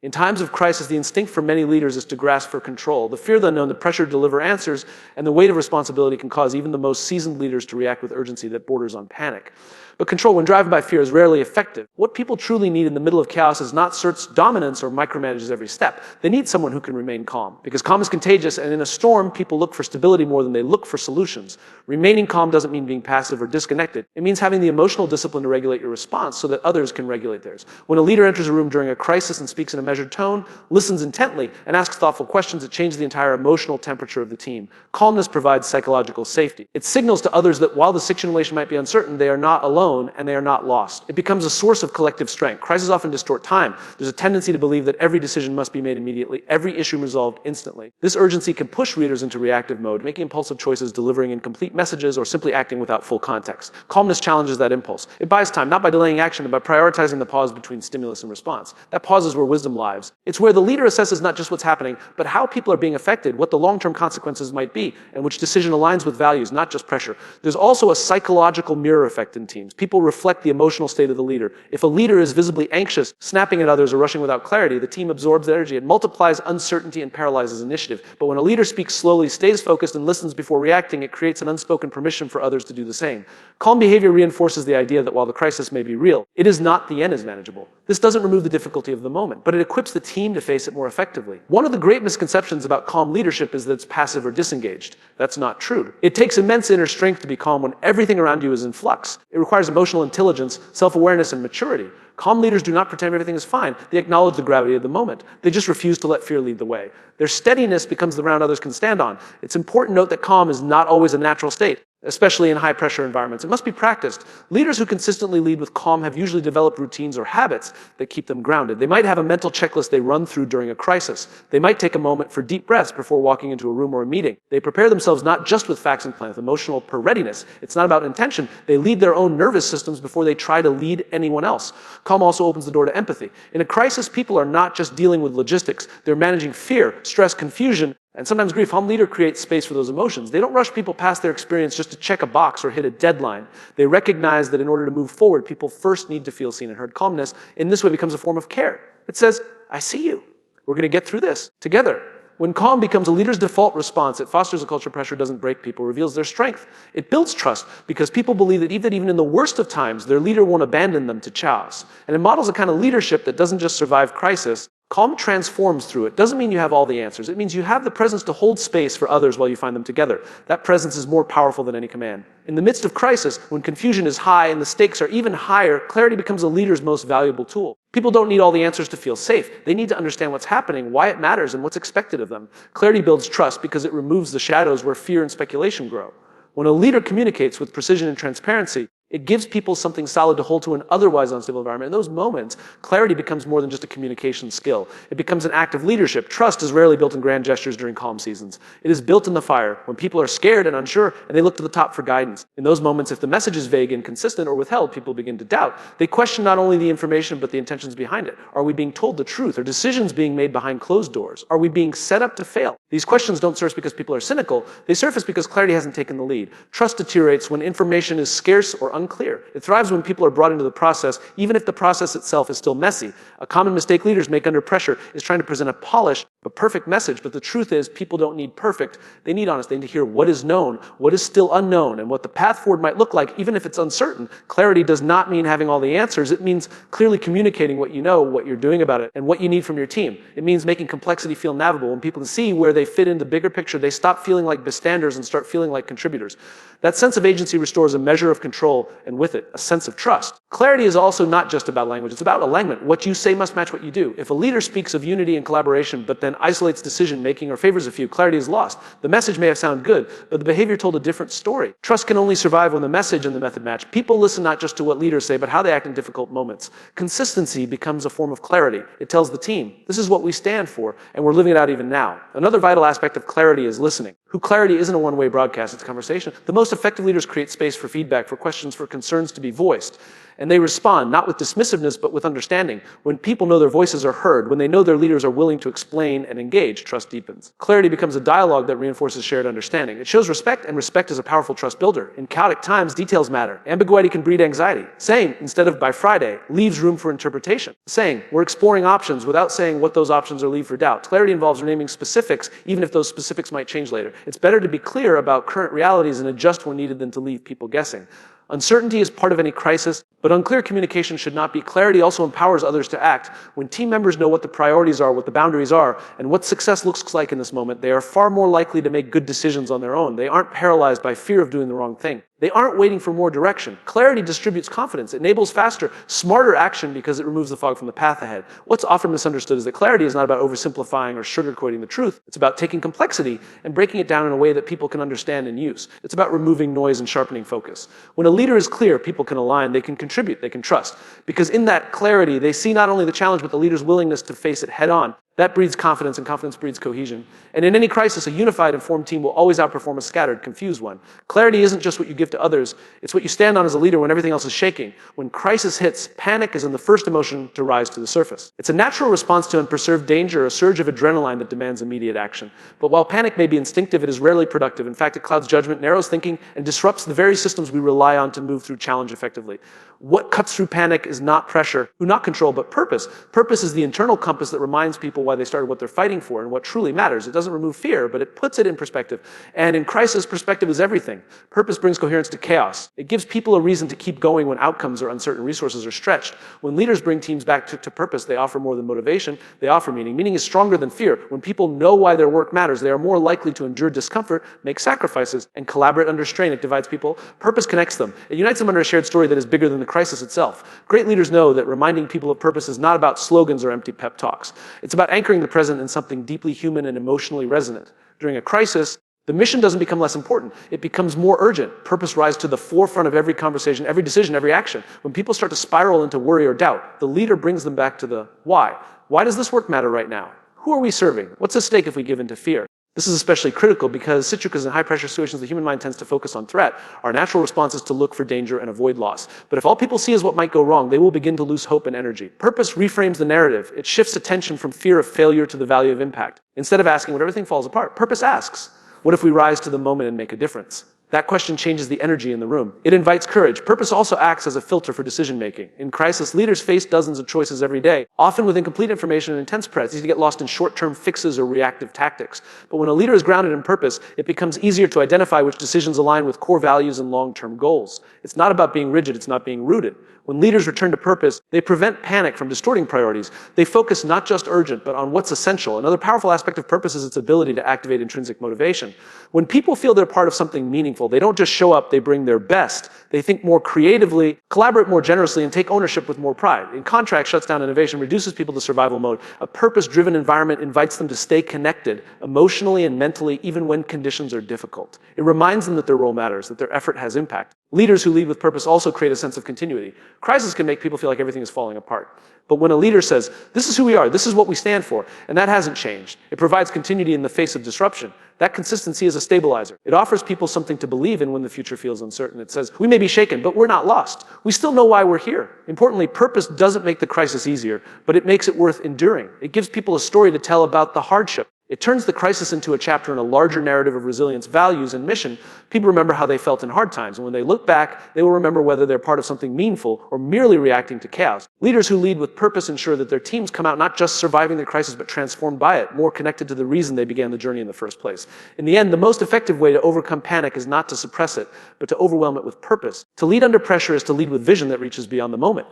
In times of crisis, the instinct for many leaders is to grasp for control. The fear of the unknown, the pressure to deliver answers, and the weight of responsibility can cause even the most seasoned leaders to react with urgency that borders on panic. But control, when driven by fear, is rarely effective. What people truly need in the middle of chaos is not asserts dominance or micromanages every step. They need someone who can remain calm. Because calm is contagious, and in a storm, people look for stability more than they look for solutions. Remaining calm doesn't mean being passive or disconnected. It means having the emotional discipline to regulate your response so that others can regulate theirs. When a leader enters a room during a crisis and speaks in a measured tone, listens intently, and asks thoughtful questions, it changes the entire emotional temperature of the team. Calmness provides psychological safety. It signals to others that while the situation might be uncertain, they are not alone and they are not lost. It becomes a source of collective strength. Crises often distort time. There's a tendency to believe that every decision must be made immediately, every issue resolved instantly. This urgency can push readers into reactive mode, making impulsive choices, delivering incomplete messages, or simply acting without full context. Calmness challenges that impulse. It buys time, not by delaying action, but by prioritizing the pause between stimulus and response. That pause is where wisdom lives. It's where the leader assesses not just what's happening, but how people are being affected, what the long-term consequences might be, and which decision aligns with values, not just pressure. There's also a psychological mirror effect in teams. People reflect the emotional state of the leader. If a leader is visibly anxious, snapping at others, or rushing without clarity, the team absorbs energy. It multiplies uncertainty and paralyzes initiative. But when a leader speaks slowly, stays focused, and listens before reacting, it creates an unspoken permission for others to do the same. Calm behavior reinforces the idea that while the crisis may be real, it is not the end is manageable. This doesn't remove the difficulty of the moment, but it equips the team to face it more effectively. One of the great misconceptions about calm leadership is that it's passive or disengaged. That's not true. It takes immense inner strength to be calm when everything around you is in flux. It requires emotional intelligence, self-awareness, and maturity. Calm leaders do not pretend everything is fine. They acknowledge the gravity of the moment. They just refuse to let fear lead the way. Their steadiness becomes the ground others can stand on. It's important to note that calm is not always a natural state, especially in high-pressure environments. It must be practiced. Leaders who consistently lead with calm have usually developed routines or habits that keep them grounded. They might have a mental checklist they run through during a crisis. They might take a moment for deep breaths before walking into a room or a meeting. They prepare themselves not just with facts and plans, emotional readiness. It's not about intention. They lead their own nervous systems before they try to lead anyone else. Calm also opens the door to empathy. In a crisis, people are not just dealing with logistics. They're managing fear, stress, confusion, and sometimes grief. Calm leader creates space for those emotions. They don't rush people past their experience just to check a box or hit a deadline. They recognize that in order to move forward, people first need to feel seen and heard. Calmness, in this way, becomes a form of care. It says, I see you. We're going to get through this together. When calm becomes a leader's default response, it fosters a culture pressure doesn't break people, reveals their strength. It builds trust because people believe that even in the worst of times, their leader won't abandon them to chaos. And it models a kind of leadership that doesn't just survive crisis. Calm transforms through it. Doesn't mean you have all the answers. It means you have the presence to hold space for others while you find them together. That presence is more powerful than any command. In the midst of crisis, when confusion is high and the stakes are even higher, clarity becomes a leader's most valuable tool. People don't need all the answers to feel safe. They need to understand what's happening, why it matters, and what's expected of them. Clarity builds trust because it removes the shadows where fear and speculation grow. When a leader communicates with precision and transparency, it gives people something solid to hold to an otherwise unstable environment. In those moments, clarity becomes more than just a communication skill. It becomes an act of leadership. Trust is rarely built in grand gestures during calm seasons. It is built in the fire, when people are scared and unsure, and they look to the top for guidance. In those moments, if the message is vague, inconsistent, or withheld, people begin to doubt. They question not only the information, but the intentions behind it. Are we being told the truth? Are decisions being made behind closed doors? Are we being set up to fail? These questions don't surface because people are cynical. They surface because clarity hasn't taken the lead. Trust deteriorates when information is scarce or unclear. It thrives when people are brought into the process, even if the process itself is still messy. A common mistake leaders make under pressure is trying to present a polished but perfect message. But the truth is, people don't need perfect. They need honest. They need to hear what is known, what is still unknown, and what the path forward might look like, even if it's uncertain. Clarity does not mean having all the answers. It means clearly communicating what you know, what you're doing about it, and what you need from your team. It means making complexity feel navigable. When people can see where they fit in the bigger picture, they stop feeling like bystanders and start feeling like contributors. That sense of agency restores a measure of control, and with it, a sense of trust. Clarity is also not just about language. It's about alignment. What you say must match what you do. If a leader speaks of unity and collaboration, but then isolates decision-making or favors a few, clarity is lost. The message may have sounded good, but the behavior told a different story. Trust can only survive when the message and the method match. People listen not just to what leaders say, but how they act in difficult moments. Consistency becomes a form of clarity. It tells the team, this is what we stand for, and we're living it out even now. Another vital aspect of clarity is listening. Clarity isn't a one-way broadcast, it's a conversation. The most effective leaders create space for feedback, for questions, for concerns to be voiced. And they respond, not with dismissiveness, but with understanding. When people know their voices are heard, when they know their leaders are willing to explain and engage, trust deepens. Clarity becomes a dialogue that reinforces shared understanding. It shows respect, and respect is a powerful trust builder. In chaotic times, details matter. Ambiguity can breed anxiety. Saying, instead of by Friday, leaves room for interpretation. Saying, we're exploring options without saying what those options are leave for doubt. Clarity involves renaming specifics, even if those specifics might change later. It's better to be clear about current realities and adjust when needed than to leave people guessing. Uncertainty is part of any crisis, but unclear communication should not be. Clarity also empowers others to act. When team members know what the priorities are, what the boundaries are, and what success looks like in this moment, they are far more likely to make good decisions on their own. They aren't paralyzed by fear of doing the wrong thing. They aren't waiting for more direction. Clarity distributes confidence. It enables faster, smarter action because it removes the fog from the path ahead. What's often misunderstood is that clarity is not about oversimplifying or sugarcoating the truth. It's about taking complexity and breaking it down in a way that people can understand and use. It's about removing noise and sharpening focus. When a leader is clear, people can align, they can contribute, they can trust. Because in that clarity, they see not only the challenge, but the leader's willingness to face it head on. That breeds confidence, and confidence breeds cohesion. And in any crisis, a unified, informed team will always outperform a scattered, confused one. Clarity isn't just what you give to others, it's what you stand on as a leader when everything else is shaking. When crisis hits, panic is in the first emotion to rise to the surface. It's a natural response to unperceived danger, a surge of adrenaline that demands immediate action. But while panic may be instinctive, it is rarely productive. In fact, it clouds judgment, narrows thinking, and disrupts the very systems we rely on to move through challenge effectively. What cuts through panic is not pressure, not control, but purpose. Purpose is the internal compass that reminds people why they started, what they're fighting for, and what truly matters. It doesn't remove fear, but it puts it in perspective. And in crisis, perspective is everything. Purpose brings coherence to chaos. It gives people a reason to keep going when outcomes are uncertain, resources are stretched. When leaders bring teams back to purpose, they offer more than motivation, they offer meaning. Meaning is stronger than fear. When people know why their work matters, they are more likely to endure discomfort, make sacrifices, and collaborate under strain. It divides people. Purpose connects them. It unites them under a shared story that is bigger than the crisis itself. Great leaders know that reminding people of purpose is not about slogans or empty pep talks. It's about anchoring the present in something deeply human and emotionally resonant. During a crisis, the mission doesn't become less important. It becomes more urgent. Purpose rises to the forefront of every conversation, every decision, every action. When people start to spiral into worry or doubt, the leader brings them back to the why. Why does this work matter right now? Who are we serving? What's at stake if we give in to fear? This is especially critical because in high-pressure situations, the human mind tends to focus on threat. Our natural response is to look for danger and avoid loss. But if all people see is what might go wrong, they will begin to lose hope and energy. Purpose reframes the narrative. It shifts attention from fear of failure to the value of impact. Instead of asking what everything falls apart, purpose asks, what if we rise to the moment and make a difference? That question changes the energy in the room. It invites courage. Purpose also acts as a filter for decision-making. In crisis, leaders face dozens of choices every day, often with incomplete information and intense press. It's easy to get lost in short-term fixes or reactive tactics. But when a leader is grounded in purpose, it becomes easier to identify which decisions align with core values and long-term goals. It's not about being rigid, it's not being rooted. When leaders return to purpose, they prevent panic from distorting priorities. They focus not just urgent, but on what's essential. Another powerful aspect of purpose is its ability to activate intrinsic motivation. When people feel they're part of something meaningful, they don't just show up, they bring their best. They think more creatively, collaborate more generously, and take ownership with more pride. In contrast, shuts down innovation, reduces people to survival mode. A purpose-driven environment invites them to stay connected, emotionally and mentally, even when conditions are difficult. It reminds them that their role matters, that their effort has impact. Leaders who lead with purpose also create a sense of continuity. Crisis can make people feel like everything is falling apart. But when a leader says, this is who we are, this is what we stand for, and that hasn't changed, it provides continuity in the face of disruption. That consistency is a stabilizer. It offers people something to believe in when the future feels uncertain. It says, we may be shaken, but we're not lost. We still know why we're here. Importantly, purpose doesn't make the crisis easier, but it makes it worth enduring. It gives people a story to tell about the hardship. It turns the crisis into a chapter in a larger narrative of resilience, values, and mission. People remember how they felt in hard times, and when they look back, they will remember whether they're part of something meaningful or merely reacting to chaos. Leaders who lead with purpose ensure that their teams come out not just surviving the crisis, but transformed by it, more connected to the reason they began the journey in the first place. In the end, the most effective way to overcome panic is not to suppress it, but to overwhelm it with purpose. To lead under pressure is to lead with vision that reaches beyond the moment.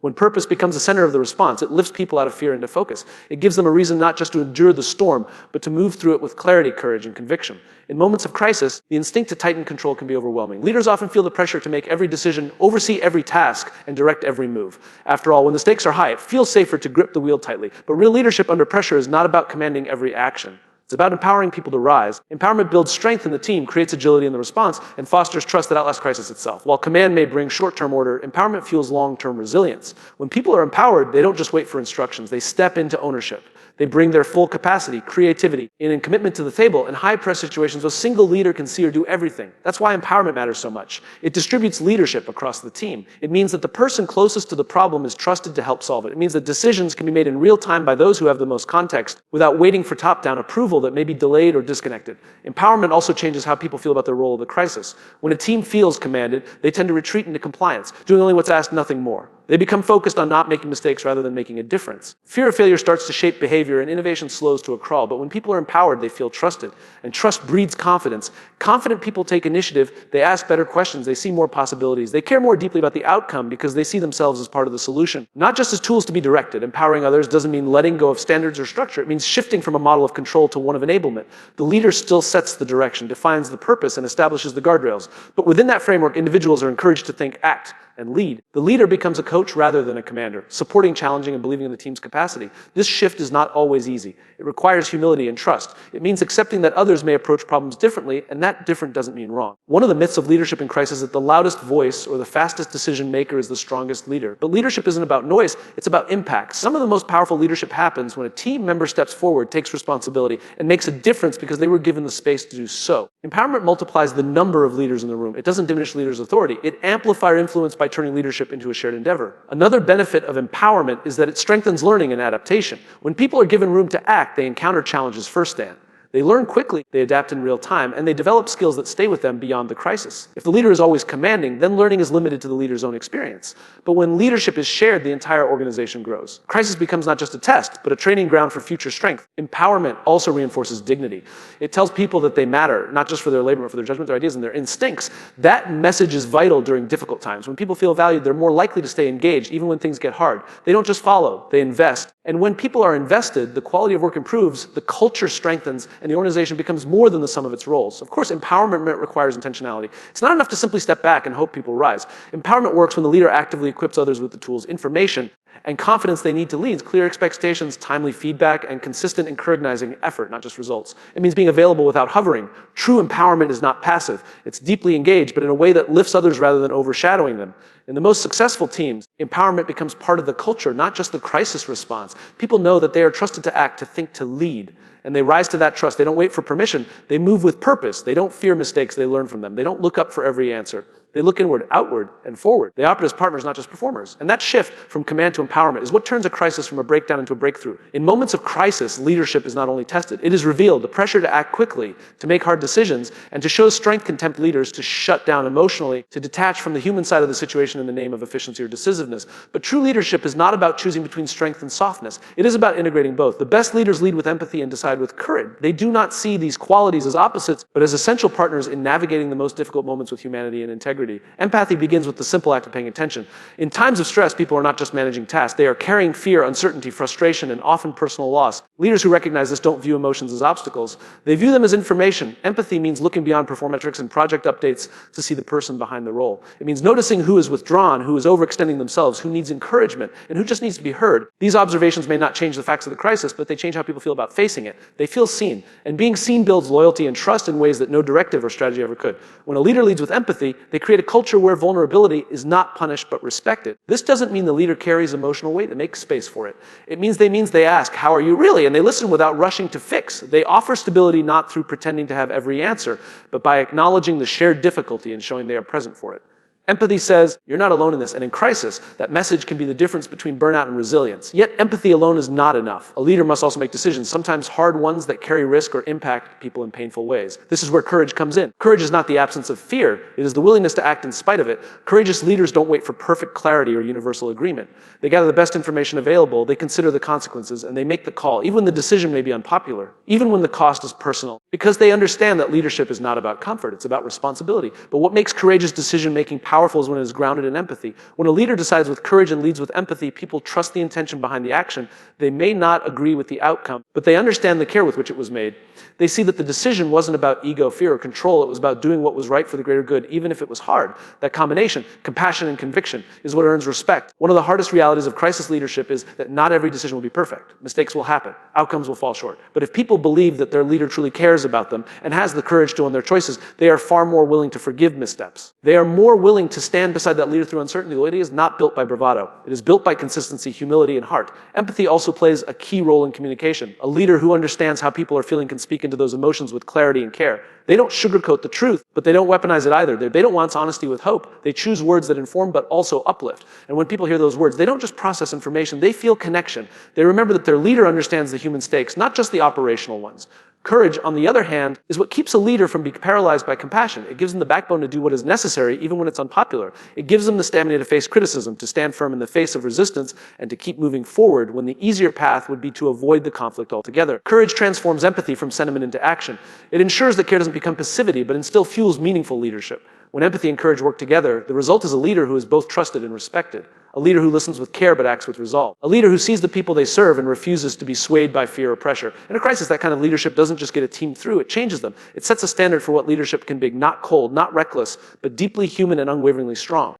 When purpose becomes the center of the response, it lifts people out of fear into focus. It gives them a reason not just to endure the storm, but to move through it with clarity, courage, and conviction. In moments of crisis, the instinct to tighten control can be overwhelming. Leaders often feel the pressure to make every decision, oversee every task, and direct every move. After all, when the stakes are high, it feels safer to grip the wheel tightly. But real leadership under pressure is not about commanding every action. It's about empowering people to rise. Empowerment builds strength in the team, creates agility in the response, and fosters trust that outlasts crisis itself. While command may bring short-term order, empowerment fuels long-term resilience. When people are empowered, they don't just wait for instructions. They step into ownership. They bring their full capacity, creativity, and commitment to the table. In high-press situations, a single leader can see or do everything. That's why empowerment matters so much. It distributes leadership across the team. It means that the person closest to the problem is trusted to help solve it. It means that decisions can be made in real time by those who have the most context without waiting for top-down approval that may be delayed or disconnected. Empowerment also changes how people feel about their role of the crisis. When a team feels commanded, they tend to retreat into compliance, doing only what's asked, nothing more. They become focused on not making mistakes rather than making a difference. Fear of failure starts to shape behavior and innovation slows to a crawl. But when people are empowered, they feel trusted. And trust breeds confidence. Confident people take initiative. They ask better questions. They see more possibilities. They care more deeply about the outcome because they see themselves as part of the solution. Not just as tools to be directed. Empowering others doesn't mean letting go of standards or structure. It means shifting from a model of control to one of enablement. The leader still sets the direction, defines the purpose, and establishes the guardrails. But within that framework, individuals are encouraged to think, act, and lead. The leader becomes a coach rather than a commander, supporting, challenging, and believing in the team's capacity. This shift is not always easy. It requires humility and trust. It means accepting that others may approach problems differently, and that different doesn't mean wrong. One of the myths of leadership in crisis is that the loudest voice or the fastest decision maker is the strongest leader. But leadership isn't about noise, it's about impact. Some of the most powerful leadership happens when a team member steps forward, takes responsibility, and makes a difference because they were given the space to do so. Empowerment multiplies the number of leaders in the room. It doesn't diminish leaders' authority. It amplifies influence by turning leadership into a shared endeavor. Another benefit of empowerment is that it strengthens learning and adaptation. When people are given room to act, they encounter challenges firsthand. They learn quickly, they adapt in real time, and they develop skills that stay with them beyond the crisis. If the leader is always commanding, then learning is limited to the leader's own experience. But when leadership is shared, the entire organization grows. Crisis becomes not just a test, but a training ground for future strength. Empowerment also reinforces dignity. It tells people that they matter, not just for their labor, but for their judgment, their ideas, and their instincts. That message is vital during difficult times. When people feel valued, they're more likely to stay engaged, even when things get hard. They don't just follow, they invest. And when people are invested, the quality of work improves, the culture strengthens, and the organization becomes more than the sum of its roles. Of course, empowerment requires intentionality. It's not enough to simply step back and hope people rise. Empowerment works when the leader actively equips others with the tools, information, and confidence they need to lead, clear expectations, timely feedback, and consistent encouraging effort, not just results. It means being available without hovering. True empowerment is not passive. It's deeply engaged, but in a way that lifts others rather than overshadowing them. In the most successful teams, empowerment becomes part of the culture, not just the crisis response. People know that they are trusted to act, to think, to lead. And they rise to that trust. They don't wait for permission. They move with purpose. They don't fear mistakes. They learn from them. They don't look up for every answer. They look inward, outward, and forward. They operate as partners, not just performers. And that shift from command to empowerment is what turns a crisis from a breakdown into a breakthrough. In moments of crisis, leadership is not only tested, it is revealed. The pressure to act quickly, to make hard decisions, and to show strength can tempt leaders to shut down emotionally, to detach from the human side of the situation in the name of efficiency or decisiveness. But true leadership is not about choosing between strength and softness. It is about integrating both. The best leaders lead with empathy and decide with courage. They do not see these qualities as opposites, but as essential partners in navigating the most difficult moments with humanity and integrity. Empathy begins with the simple act of paying attention. In times of stress, people are not just managing tasks. They are carrying fear, uncertainty, frustration, and often personal loss. Leaders who recognize this don't view emotions as obstacles. They view them as information. Empathy means looking beyond performetrics and project updates to see the person behind the role. It means noticing who is withdrawn, who is overextending themselves, who needs encouragement, and who just needs to be heard. These observations may not change the facts of the crisis, but they change how people feel about facing it. They feel seen. And being seen builds loyalty and trust in ways that no directive or strategy ever could. When a leader leads with empathy, they create a culture where vulnerability is not punished but respected. This doesn't mean the leader carries emotional weight. They make space for it. It means they ask, how are you really? And they listen without rushing to fix. They offer stability not through pretending to have every answer, but by acknowledging the shared difficulty and showing they are present for it. Empathy says, you're not alone in this, and in crisis, that message can be the difference between burnout and resilience. Yet empathy alone is not enough. A leader must also make decisions, sometimes hard ones that carry risk or impact people in painful ways. This is where courage comes in. Courage is not the absence of fear, it is the willingness to act in spite of it. Courageous leaders don't wait for perfect clarity or universal agreement. They gather the best information available, they consider the consequences, and they make the call, even when the decision may be unpopular, even when the cost is personal, because they understand that leadership is not about comfort, it's about responsibility. But what makes courageous decision-making powerful is when it is grounded in empathy. When a leader decides with courage and leads with empathy, people trust the intention behind the action. They may not agree with the outcome, but they understand the care with which it was made. They see that the decision wasn't about ego, fear, or control. It was about doing what was right for the greater good, even if it was hard. That combination, compassion and conviction, is what earns respect. One of the hardest realities of crisis leadership is that not every decision will be perfect. Mistakes will happen. Outcomes will fall short. But if people believe that their leader truly cares about them and has the courage to own their choices, they are far more willing to forgive missteps. They are more willing to stand beside that leader through uncertainty. Loyalty is not built by bravado. It is built by consistency, humility, and heart. Empathy also plays a key role in communication. A leader who understands how people are feeling can speak into those emotions with clarity and care. They don't sugarcoat the truth, but they don't weaponize it either. They don't want honesty with hope. They choose words that inform but also uplift. And when people hear those words, they don't just process information, they feel connection. They remember that their leader understands the human stakes, not just the operational ones. Courage, on the other hand, is what keeps a leader from being paralyzed by compassion. It gives them the backbone to do what is necessary, even when it's unpopular. It gives them the stamina to face criticism, to stand firm in the face of resistance, and to keep moving forward when the easier path would be to avoid the conflict altogether. Courage transforms empathy from sentiment into action. It ensures that care doesn't become passivity, but instead fuels meaningful leadership. When empathy and courage work together, the result is a leader who is both trusted and respected. A leader who listens with care but acts with resolve. A leader who sees the people they serve and refuses to be swayed by fear or pressure. In a crisis, that kind of leadership doesn't just get a team through, it changes them. It sets a standard for what leadership can be, not cold, not reckless, but deeply human and unwaveringly strong.